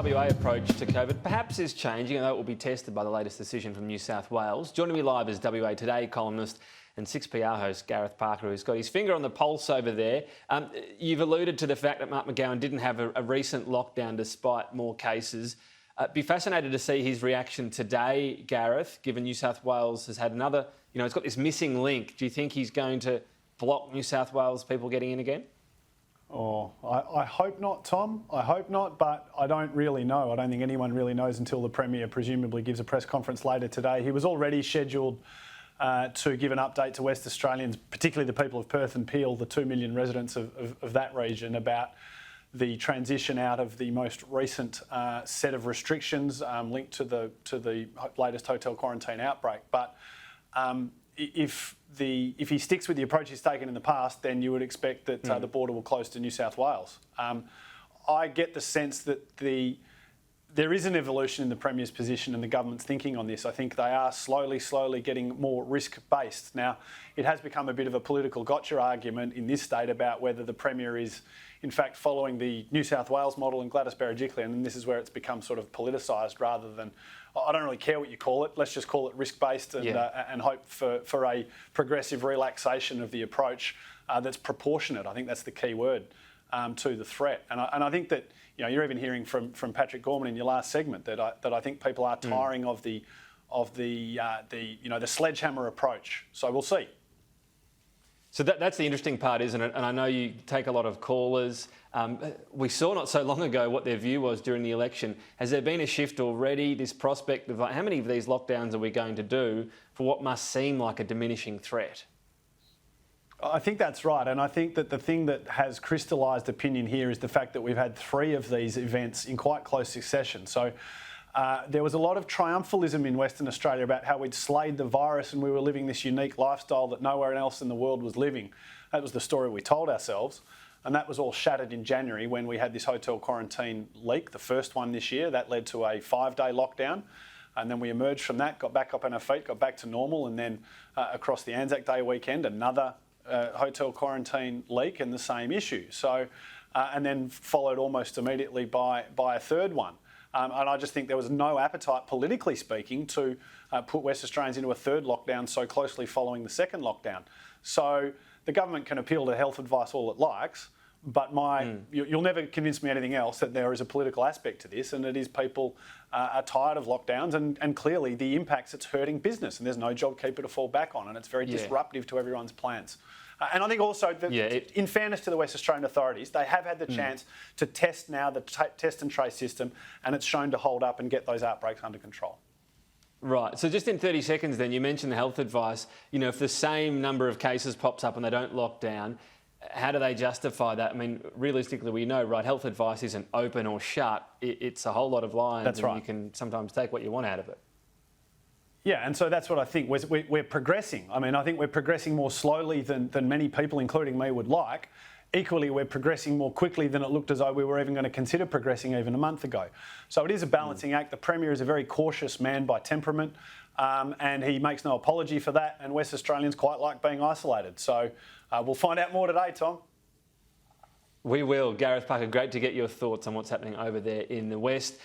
WA approach to COVID perhaps is changing, although it will be tested by the latest decision from New South Wales. Joining me live is WA Today columnist and 6PR host Gareth Parker, who's got his finger on the pulse over there. You've alluded to the fact that Mark McGowan didn't have a recent lockdown despite more cases. Be fascinated to see his reaction today, Gareth, given New South Wales has had another, it's got this missing link. Do you think he's going to block New South Wales people getting in again? Oh, I hope not, Tom. I hope not, but I don't really know. I don't think anyone really knows until the Premier presumably gives a press conference later today. He was already scheduled to give an update to West Australians, particularly the people of Perth and Peel, the 2 million residents of that region, about the transition out of the most recent set of restrictions linked to the latest hotel quarantine outbreak. But if he sticks with the approach he's taken in the past, then you would expect that the border will close to New South Wales. I get the sense that there is an evolution in the Premier's position and the government's thinking on this. I think they are slowly getting more risk-based. Now, it has become a bit of a political gotcha argument in this state about whether the Premier is, in fact, following the New South Wales model and Gladys Berejiklian, and this is where it's become sort of politicised rather than, I don't really care what you call it, let's just call it risk-based and hope for a progressive relaxation of the approach that's proportionate. I think that's the key word to the threat. And I think that, you're even hearing from Patrick Gorman in your last segment that I think people are tiring of the sledgehammer approach. So we'll see. So that's the interesting part, isn't it? And I know you take a lot of callers. We saw not so long ago what their view was during the election. Has there been a shift already, this prospect of how many of these lockdowns are we going to do for what must seem like a diminishing threat? I think that's right. And I think that the thing that has crystallised opinion here is the fact that we've had 3 of these events in quite close succession. So there was a lot of triumphalism in Western Australia about how we'd slayed the virus and we were living this unique lifestyle that nowhere else in the world was living. That was the story we told ourselves. And that was all shattered in January when we had this hotel quarantine leak, the first one this year. That led to a 5-day lockdown. And then we emerged from that, got back up on our feet, got back to normal. And then across the Anzac Day weekend, another hotel quarantine leak and the same issue. So, and then followed almost immediately by a third one. And I just think there was no appetite, politically speaking, to put West Australians into a third lockdown so closely following the second lockdown. So the government can appeal to health advice all it likes, but you'll never convince me anything else that there is a political aspect to this, and it is people are tired of lockdowns, and clearly the impacts it's hurting business, and there's no JobKeeper to fall back on, and it's very disruptive to everyone's plans. And I think also that, in fairness to the West Australian authorities, they have had the chance to test now the test and trace system, and it's shown to hold up and get those outbreaks under control. Right. So just in 30 seconds then, you mentioned the health advice. If the same number of cases pops up and they don't lock down, how do they justify that? I mean, realistically, we know, right, health advice isn't open or shut. It's a whole lot of lines. That's right. And you can sometimes take what you want out of it. Yeah, and so that's what I think. We're progressing. I mean, I think we're progressing more slowly than many people, including me, would like. Equally, we're progressing more quickly than it looked as though we were even going to consider progressing even a month ago. So it is a balancing act. The Premier is a very cautious man by temperament, and he makes no apology for that, and West Australians quite like being isolated. So we'll find out more today, Tom. We will. Gareth Parker, great to get your thoughts on what's happening over there in the West.